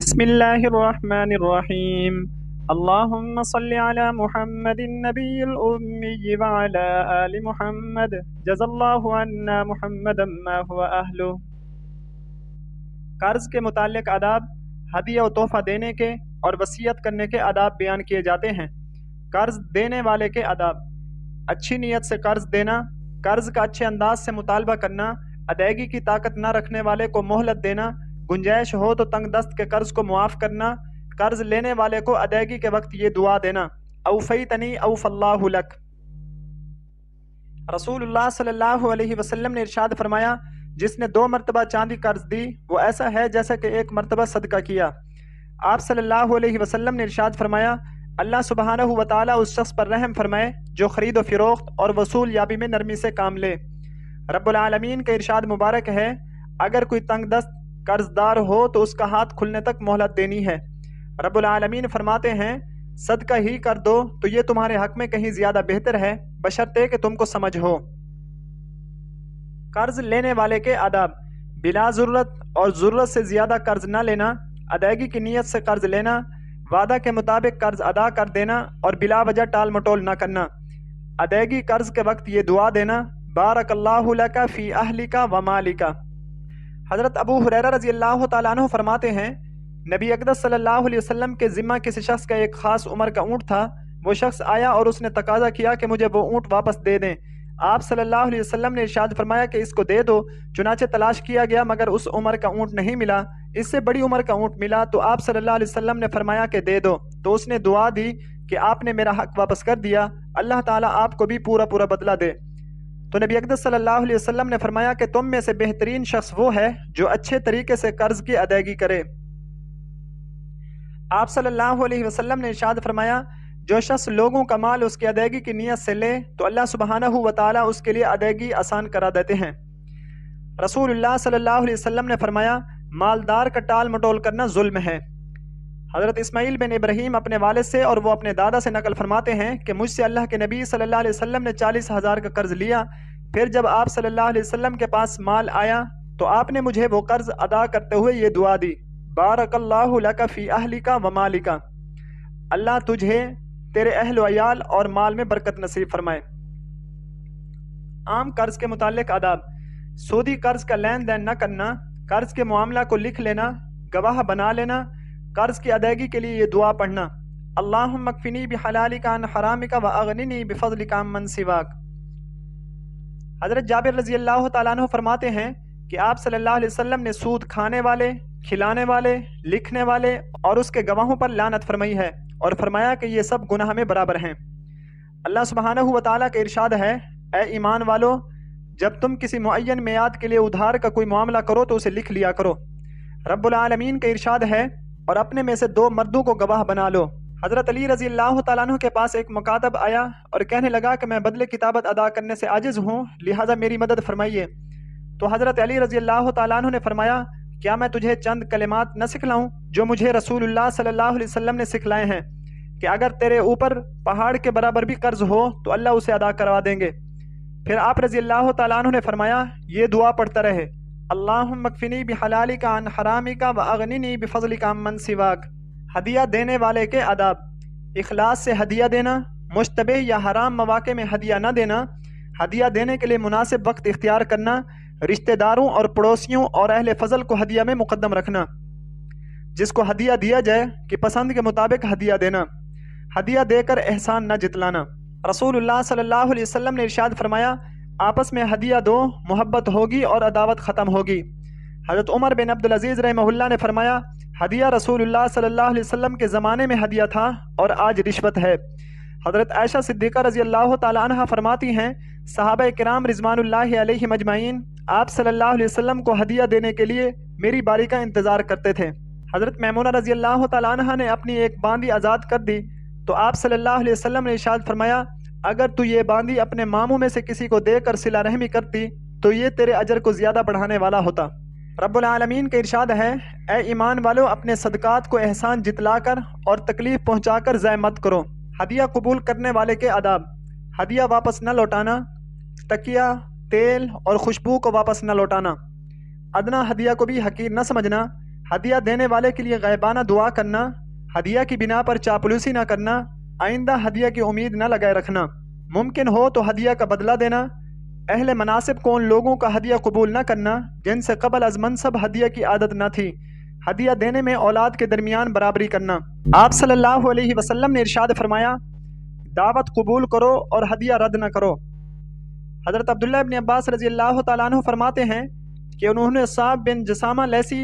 بسم اللہ الرحمن الرحیم اللہم صلی علی محمد النبی الأمی وعلی آل محمد جزا اللہ عنا محمد ما هو اہلہ۔ قرض کے متعلق آداب، ہدیہ و تحفہ دینے کے اور وصیت کرنے کے آداب بیان کیے جاتے ہیں۔ قرض دینے والے کے آداب: اچھی نیت سے قرض دینا، قرض کا اچھے انداز سے مطالبہ کرنا، ادائیگی کی طاقت نہ رکھنے والے کو مہلت دینا، گنجائش ہو تو تنگ دست کے قرض کو معاف کرنا، قرض لینے والے کو ادائیگی کے وقت یہ دعا دینا: اوفیتنی اوف اللہ لک۔ رسول اللہ صلی اللہ علیہ وسلم نے ارشاد فرمایا، جس نے 2 مرتبہ چاندی قرض دی وہ ایسا ہے جیسا کہ 1 مرتبہ صدقہ کیا۔ آپ صلی اللہ علیہ وسلم نے ارشاد فرمایا، اللہ سبحانہ و تعالیٰ اس شخص پر رحم فرمائے جو خرید و فروخت اور وصول یابی میں نرمی سے کام لے۔ رب العالمین کا ارشاد مبارک ہے، اگر کوئی تنگ دست قرض دار ہو تو اس کا ہاتھ کھلنے تک مہلت دینی ہے۔ رب العالمین فرماتے ہیں، صدقہ ہی کر دو تو یہ تمہارے حق میں کہیں زیادہ بہتر ہے، بشرطے کہ تم کو سمجھ ہو۔ قرض لینے والے کے آداب: بلا ضرورت اور ضرورت سے زیادہ قرض نہ لینا، ادائیگی کی نیت سے قرض لینا، وعدہ کے مطابق قرض ادا کر دینا اور بلا وجہ ٹال مٹول نہ کرنا، ادائیگی قرض کے وقت یہ دعا دینا: بارک اللہ لک فی اہلک و مالک۔ حضرت ابو ہریرہ رضی اللہ تعالیٰ عنہ فرماتے ہیں، نبی اقدس صلی اللہ علیہ وسلم کے ذمہ کسی شخص کا ایک خاص عمر کا اونٹ تھا۔ وہ شخص آیا اور اس نے تقاضا کیا کہ مجھے وہ اونٹ واپس دے دیں۔ آپ صلی اللہ علیہ وسلم نے ارشاد فرمایا کہ اس کو دے دو۔ چنانچہ تلاش کیا گیا مگر اس عمر کا اونٹ نہیں ملا۔ اس سے بڑی عمر کا اونٹ ملا تو آپ صلی اللہ علیہ وسلم نے فرمایا کہ دے دو، تو اس نے دعا دی کہ آپ نے میرا حق واپس کر دیا، اللہ تعالیٰ آپ کو بھی پورا بدلہ دے۔ تو نبی اقدس صلی اللہ علیہ وسلم نے فرمایا کہ تم میں سے بہترین شخص وہ ہے جو اچھے طریقے سے قرض کی ادائیگی کرے۔ آپ صلی اللہ علیہ وسلم نے ارشاد فرمایا، جو شخص لوگوں کا مال اس کی ادائیگی کی نیت سے لے تو اللہ سبحانہ و تعالیٰ اس کے لیے ادائیگی آسان کرا دیتے ہیں۔ رسول اللہ صلی اللہ علیہ وسلم نے فرمایا، مالدار کا ٹال مٹول کرنا ظلم ہے۔ حضرت اسماعیل بن ابراہیم اپنے والد سے اور وہ اپنے دادا سے نقل فرماتے ہیں کہ مجھ سے اللہ کے نبی صلی اللہ علیہ وسلم نے 40,000 کا قرض لیا، پھر جب آپ صلی اللہ علیہ وسلم کے پاس مال آیا تو آپ نے مجھے وہ قرض ادا کرتے ہوئے یہ دعا دی: بارک اللہ لک فی اہلک و مالک۔ اللہ تجھے، تیرے اہل و عیال اور مال میں برکت نصیب فرمائے۔ عام قرض کے متعلق آداب: سودی قرض کا لین دین نہ کرنا، قرض کے معاملہ کو لکھ لینا، گواہ بنا لینا، قرض کی ادائیگی کے لیے یہ دعا پڑھنا: اللہم اکفنی بحلالک عن حرامک واغننی بفضلک عمن سواک۔ حضرت جابر رضی اللہ تعالیٰ عنہ فرماتے ہیں کہ آپ صلی اللہ علیہ وسلم نے سود کھانے والے، کھلانے والے، لکھنے والے اور اس کے گواہوں پر لعنت فرمائی ہے اور فرمایا کہ یہ سب گناہ میں برابر ہیں۔ اللہ سبحانہ و تعالیٰ کا ارشاد ہے، اے ایمان والو، جب تم کسی معین میعاد کے لیے ادھار کا کوئی معاملہ کرو تو اسے لکھ لیا کرو۔ رب العالمین کا ارشاد ہے، اور اپنے میں سے 2 مردوں کو گواہ بنا لو۔ حضرت علی رضی اللہ تعالیٰ عنہ کے پاس ایک مکاتب آیا اور کہنے لگا کہ میں بدلے کتابت ادا کرنے سے عاجز ہوں، لہٰذا میری مدد فرمائیے۔ تو حضرت علی رضی اللہ تعالیٰ عنہ نے فرمایا، کیا میں تجھے چند کلمات نہ سکھلاؤں جو مجھے رسول اللہ صلی اللہ علیہ وسلم نے سکھلائے ہیں کہ اگر تیرے اوپر پہاڑ کے برابر بھی قرض ہو تو اللہ اسے ادا کروا دیں گے۔ پھر آپ رضی اللہ تعالیٰ عنہ نے فرمایا، یہ دعا پڑھتا رہے: اللہم اکفنی بحلالک عن حرامک واغننی بفضلک عمن سواک۔ ہدیہ دینے والے کے آداب: اخلاص سے ہدیہ دینا، مشتبہ یا حرام مواقع میں ہدیہ نہ دینا، ہدیہ دینے کے لیے مناسب وقت اختیار کرنا، رشتہ داروں اور پڑوسیوں اور اہل فضل کو ہدیہ میں مقدم رکھنا، جس کو ہدیہ دیا جائے کہ پسند کے مطابق ہدیہ دینا، ہدیہ دے کر احسان نہ جتلانا۔ رسول اللہ صلی اللہ علیہ وسلم نے ارشاد فرمایا، آپس میں ہدیہ دو، محبت ہوگی اور عداوت ختم ہوگی۔ حضرت عمر بن عبدالعزیز رحمہ اللہ نے فرمایا، ہدیہ رسول اللہ صلی اللہ علیہ وسلم کے زمانے میں ہدیہ تھا اور آج رشوت ہے۔ حضرت عائشہ صدیقہ رضی اللہ تعالی عنہا فرماتی ہیں، صحابہ کرام رضوان اللہ علیہم اجمعین آپ صلی اللہ علیہ وسلم کو ہدیہ دینے کے لیے میری باری کا انتظار کرتے تھے۔ حضرت میمونہ رضی اللہ تعالی عنہا نے اپنی ایک باندی آزاد کر دی تو آپ صلی اللہ علیہ وسلم نے ارشاد فرمایا، اگر تو یہ باندی اپنے ماموں میں سے کسی کو دے کر صلہ رحمی کرتی تو یہ تیرے اجر کو زیادہ بڑھانے والا ہوتا۔ رب العالمین کا ارشاد ہے، اے ایمان والو، اپنے صدقات کو احسان جتلا کر اور تکلیف پہنچا کر ضائع مت کرو۔ ہدیہ قبول کرنے والے کے آداب: ہدیہ واپس نہ لوٹانا، تکیہ، تیل اور خوشبو کو واپس نہ لوٹانا، ادنا ہدیہ کو بھی حقیر نہ سمجھنا، ہدیہ دینے والے کے لیے غیبانہ دعا کرنا، ہدیہ کی بنا پر چاپلوسی نہ کرنا، آئندہ ہدیہ کی امید نہ لگائے رکھنا، ممکن ہو تو ہدیہ کا بدلہ دینا، اہل مناسب کو ان لوگوں کا ہدیہ قبول نہ کرنا جن سے قبل از منصب ہدیہ کی عادت نہ تھی، ہدیہ دینے میں اولاد کے درمیان برابری کرنا۔ آپ صلی اللہ علیہ وسلم نے ارشاد فرمایا، دعوت قبول کرو اور ہدیہ رد نہ کرو۔ حضرت عبداللہ ابن عباس رضی اللہ تعالیٰ عنہ فرماتے ہیں کہ انہوں نے صعب بن جسامہ لیسی،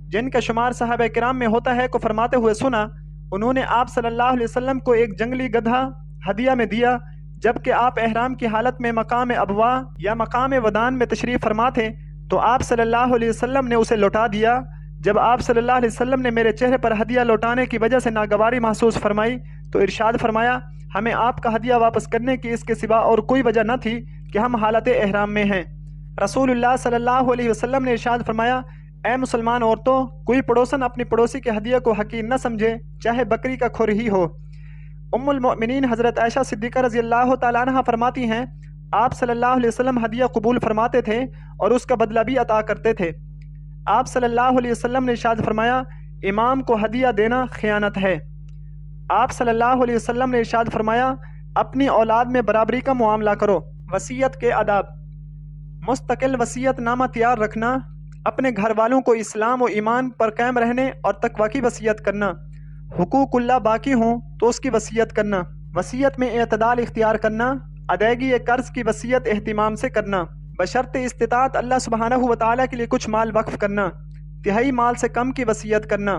جن کا شمار صحابہ کرام میں ہوتا ہے، کو فرماتے ہوئے سنا، انہوں نے آپ صلی اللہ علیہ وسلم کو ایک جنگلی گدھا ہدیہ میں دیا، جبکہ آپ احرام کی حالت میں مقام ابوا یا مقام ودان میں تشریف فرما تھے، تو آپ صلی اللہ علیہ وسلم نے اسے لوٹا دیا۔ جب آپ صلی اللہ علیہ وسلم نے میرے چہرے پر ہدیہ لوٹانے کی وجہ سے ناگواری محسوس فرمائی تو ارشاد فرمایا، ہمیں آپ کا ہدیہ واپس کرنے کی اس کے سوا اور کوئی وجہ نہ تھی کہ ہم حالت احرام میں ہیں۔ رسول اللہ صلی اللہ علیہ وسلم نے ارشاد فرمایا، اے مسلمان عورتوں، کوئی پڑوسن اپنی پڑوسی کے ہدیہ کو حقیر نہ سمجھے، چاہے بکری کا کھر ہی ہو۔ ام المؤمنین حضرت عائشہ صدیقہ رضی اللہ تعالیٰ عنہ فرماتی ہیں، آپ صلی اللہ علیہ وسلم ہدیہ قبول فرماتے تھے اور اس کا بدلہ بھی عطا کرتے تھے۔ آپ صلی اللہ علیہ وسلم نے ارشاد فرمایا، امام کو ہدیہ دینا خیانت ہے۔ آپ صلی اللہ علیہ وسلم نے ارشاد فرمایا، اپنی اولاد میں برابری کا معاملہ کرو۔ وصیت کے آداب: مستقل وصیت نامہ تیار رکھنا، اپنے گھر والوں کو اسلام و ایمان پر قائم رہنے اور تقوی کی وصیت کرنا، حقوق اللہ باقی ہوں تو اس کی وصیت کرنا، وصیت میں اعتدال اختیار کرنا، ادائیگی قرض کی وصیت اہتمام سے کرنا، بشرط استطاعت اللہ سبحانہ و تعالیٰ کے لیے کچھ مال وقف کرنا، تہائی مال سے کم کی وصیت کرنا،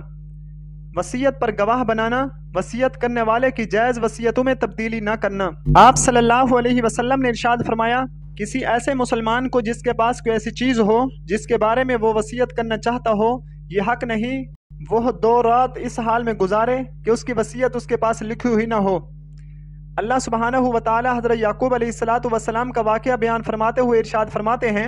وصیت پر گواہ بنانا، وصیت کرنے والے کی جائز وصیتوں میں تبدیلی نہ کرنا۔ آپ صلی اللہ علیہ وسلم نے ارشاد فرمایا، کسی ایسے مسلمان کو جس کے پاس کوئی ایسی چیز ہو جس کے بارے میں وہ وصیت کرنا چاہتا ہو، یہ حق نہیں وہ 2 رات اس حال میں گزارے کہ اس کی وصیت اس کے پاس لکھی ہوئی نہ ہو۔ اللہ سبحانہ و تعالی حضرت یعقوب علیہ السلام کا واقعہ بیان فرماتے ہوئے ارشاد فرماتے ہیں،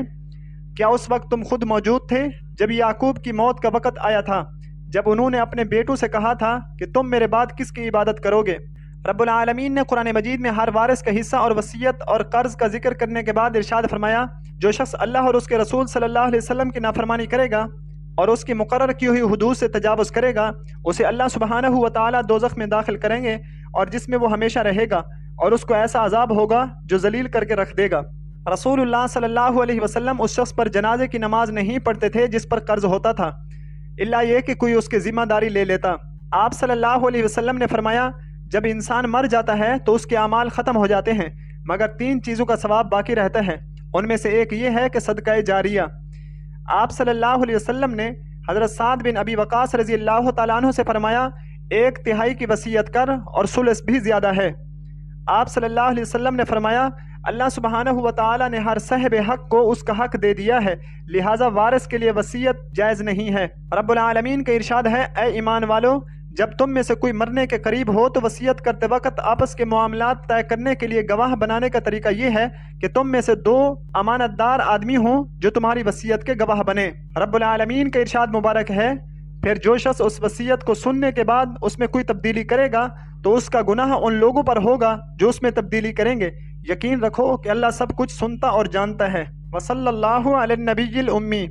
کیا اس وقت تم خود موجود تھے جب یعقوب کی موت کا وقت آیا تھا، جب انہوں نے اپنے بیٹوں سے کہا تھا کہ تم میرے بعد کس کی عبادت کرو گے؟ رب العالمین نے قرآن مجید میں ہر وارث کا حصہ اور وصیت اور قرض کا ذکر کرنے کے بعد ارشاد فرمایا، جو شخص اللہ اور اس کے رسول صلی اللہ علیہ وسلم کی نافرمانی کرے گا اور اس کی مقرر کی ہوئی حدود سے تجاوز کرے گا، اسے اللہ سبحانہ و تعالی دوزخ میں داخل کریں گے اور جس میں وہ ہمیشہ رہے گا، اور اس کو ایسا عذاب ہوگا جو ذلیل کر کے رکھ دے گا۔ رسول اللہ صلی اللہ علیہ وسلم اس شخص پر جنازے کی نماز نہیں پڑھتے تھے جس پر قرض ہوتا تھا، الا یہ کہ کوئی اس کی ذمہ داری لے لیتا۔ آپ صلی اللہ علیہ وسلم نے فرمایا، جب انسان مر جاتا ہے تو اس کے اعمال ختم ہو جاتے ہیں مگر 3 چیزوں کا ثواب باقی رہتا ہے، ان میں سے ایک یہ ہے کہ صدقہ جاریہ۔ آپ صلی اللہ علیہ وسلم نے حضرت سعد بن ابی وقاص رضی اللہ تعالیٰ عنہ سے فرمایا، 1/3 کی وصیت کر اور ثلث بھی زیادہ ہے۔ آپ صلی اللہ علیہ وسلم نے فرمایا، اللہ سبحانہ و تعالی نے ہر صاحب حق کو اس کا حق دے دیا ہے، لہٰذا وارث کے لیے وصیت جائز نہیں ہے۔ رب العالمین کا ارشاد ہے، اے ایمان والو، جب تم میں سے کوئی مرنے کے قریب ہو تو وصیت کرتے وقت آپس کے معاملات طے کرنے کے لیے گواہ بنانے کا طریقہ یہ ہے کہ تم میں سے 2 امانت دار آدمی ہوں جو تمہاری وصیت کے گواہ بنے۔ رب العالمین کا ارشاد مبارک ہے، پھر جو شخص اس وصیت کو سننے کے بعد اس میں کوئی تبدیلی کرے گا تو اس کا گناہ ان لوگوں پر ہوگا جو اس میں تبدیلی کریں گے۔ یقین رکھو کہ اللہ سب کچھ سنتا اور جانتا ہے۔ وصلی اللہ علی النبی الأمی۔